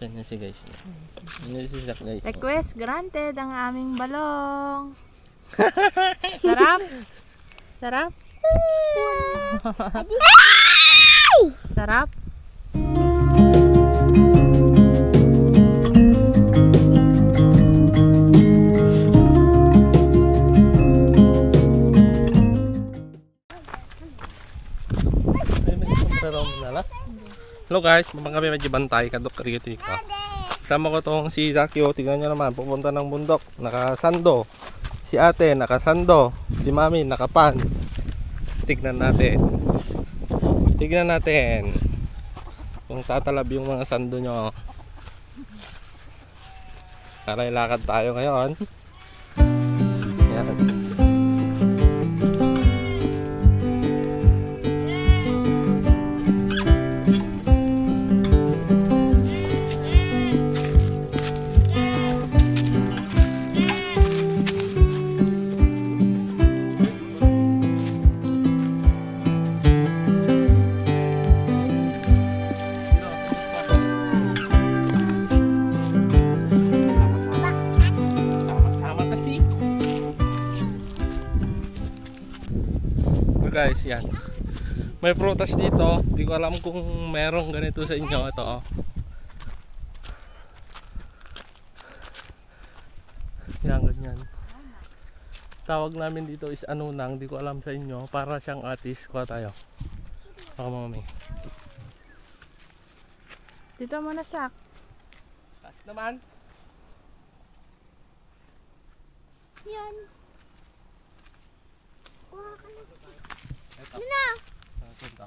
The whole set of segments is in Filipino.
Ganyan si guys. Ganyan si Zach guys. Request granted ang aming balong. Sarap? Sarap? Sarap? Hello guys, mamang kami medyo bantay kadok karito ikaw. Kasama ko tong si Zakio, tingnan nyo naman, pupunta ng bundok, nakasando. Si ate nakasando, si mami nakapants. Tignan natin. Tignan natin kung tatalab yung mga sando nyo. Para ilakad tayo ngayon. Yan. Guys, yan. May prutas dito. Hindi ko alam kung merong ganito sa inyo. Ito oh. Yan, ganyan. Tawag namin dito is anunang. Hindi ko alam sa inyo. Para siyang atis. Kuha tayo. Ako mami. Dito muna sak. Taas naman. Yan. Kuha ka na. Ito. Yun na. Ito.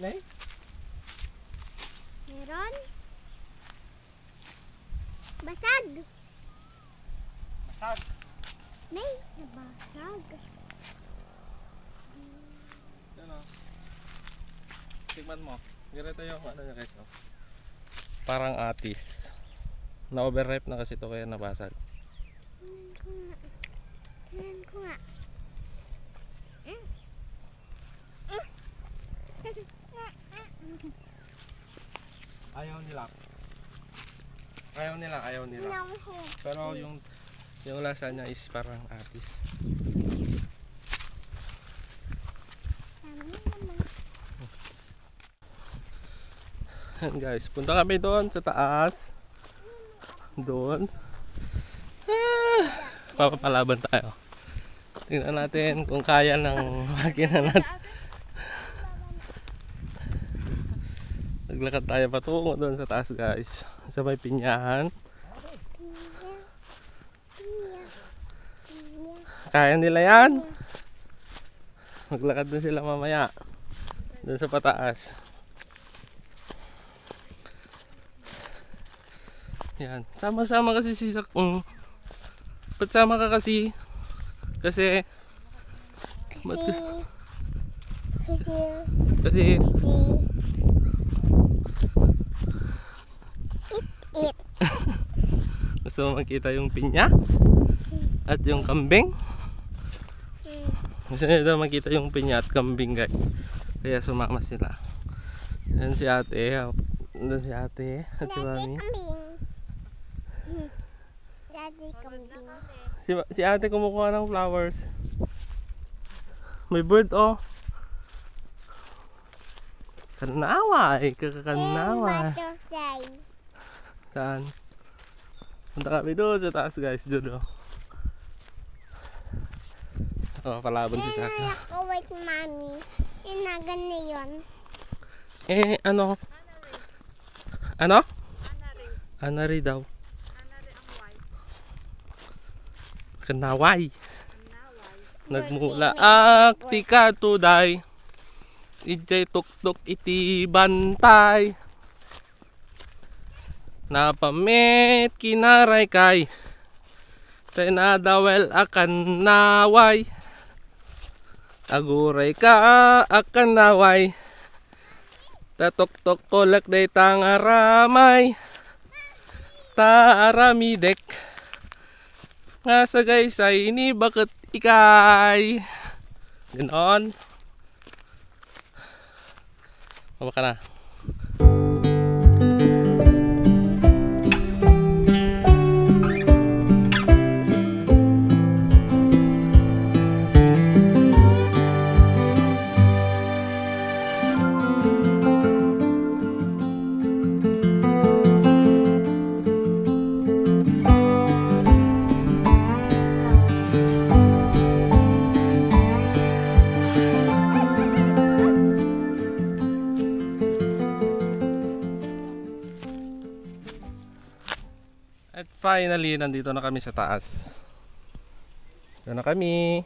Nay? Meron. Basag. Basag. May nabasag. Yan o. Tigman mo. Ganito yung ano niya guys. Oh. Parang atis. Na-overripe na kasi ito kaya nabasag. Tingnan ko nga. Ayaw nila. Ayaw nila, ayaw nila. Pero yung lasa niya is parang atis. Guys, punta kami doon sa taas. Doon. Papapalaban tayo. Tingnan natin kung kaya ng makina natin. Naglakad tayo patungo doon sa taas guys. Sa may pinyahan. Kaya nila yan. Maglakad din sila mamaya. Doon sa pataas. Yan. Sama-sama kasi si Sak. Patsama ka kasi. Kasi gusto mo makita yung pinya at yung kambing. Gusto nyo daw makita yung pinya at kambing guys. Kaya sumama sila. Yan si ate. Doon si ate at si mami. Si ate kumukuha ng flowers. May bird oh. Kanaway, kakakanaway. Saan? Punta kami doon sa taas guys, doon oh. Oh, palaban si Saka. Wait, mami. Inagan na yun. Ano? Ano? Anari daw. Kanaway. Nagmula tika tuday. Ijay tuktok iti bantay. Napamit kinaray kay. Tinadawel akan naway. Aguray ka akan naway. Tatuktok kolak day tangaramay. Taaramidek. Nga sa guys ay ini bakit ikay. Ganon. Haba ka na. At finally, nandito na kami sa taas. Doon na kami.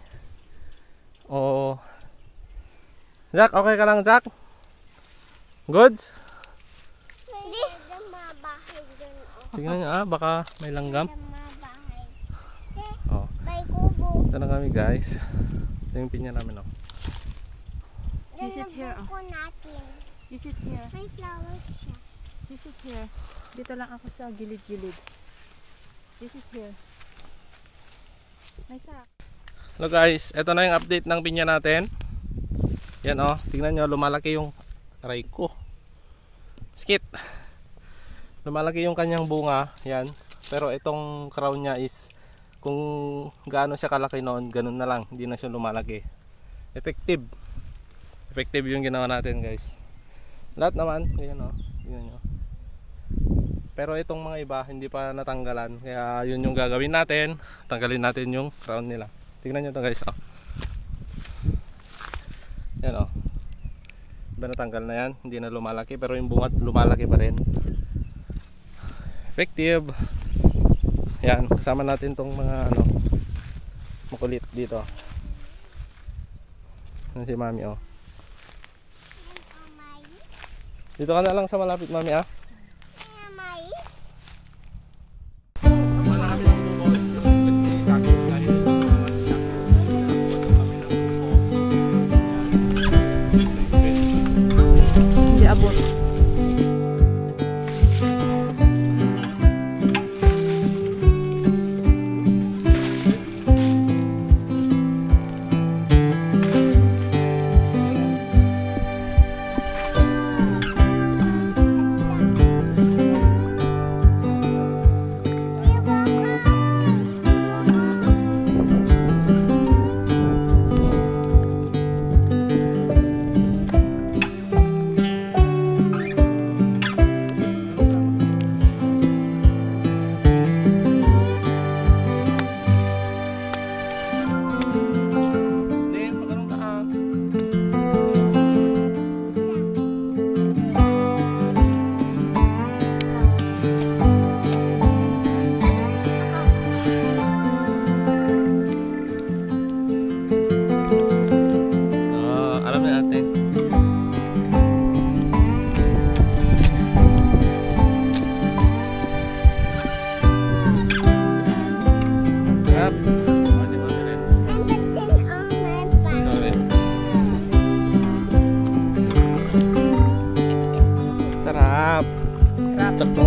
Oh. Jack, okay ka lang, Jack? Good? Hindi. Mga bahay dun. Tingnan nyo, baka may langgam. Mga bahay. Oh. May kubo. Ito na kami, guys. Ito yung pinya namin, oh. Dun Is it ang here, buko natin. You sit here. May flowers siya. You sit here. Dito lang ako sa gilid-gilid. You sit here. May sak. Hello guys, ito na yung update ng pinya natin. Yan oh, tingnan nyo, lumalaki yung aray ko. Skit. Lumalaki yung kanyang bunga, yan. Pero itong crown niya is kung gaano siya kalaki noon, ganun na lang, hindi na siya lumalaki. Effective. Effective yung ginawa natin, guys. Lahat naman, ganyan oh. Tingnan nyo. Pero itong mga iba hindi pa natanggalan, kaya yun yung gagawin natin. Tanggalin natin yung crown nila. Tingnan nyo ito guys, oh. Yan oh. Diba natanggal na yan, hindi na lumalaki, pero yung bunga lumalaki pa rin. Effective. Yan, kasama natin tong mga ano, makulit dito. Yan si mami oh. Dito ka na lang sa malapit mami ah. Hindi abot.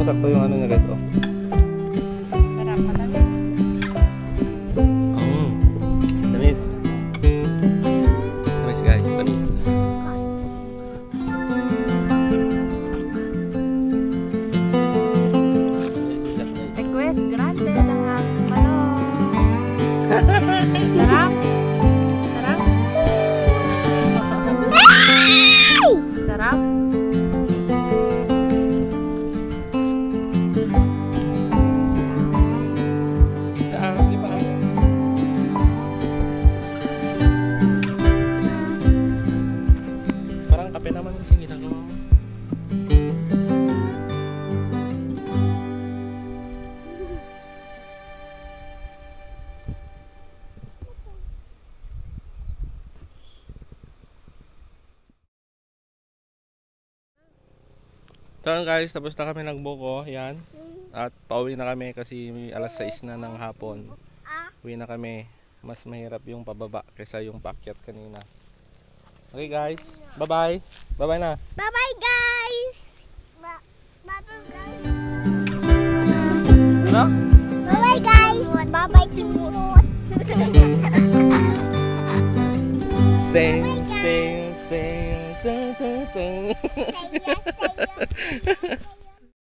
Sakto yung ano niya guys, oh. Sarap, matamis. Tamis. Tamis guys, tamis. Request granted ang aming balong. Sarap. Sarap. Sarap. Parang kape naman kasi ginagawa mo. So guys, tapos na kami nagbuko, yan. At pauwi na kami kasi alas 6 na ng hapon. Uwi na kami. Mas mahirap yung pababa kaysa yung paakyat kanina. Okay guys, bye-bye. Bye-bye na. Bye-bye guys! Bye-bye guys! Ano? Bye-bye guys! Bye-bye Timot! Sing, sing, sing, dun, dun, Say Say yes, say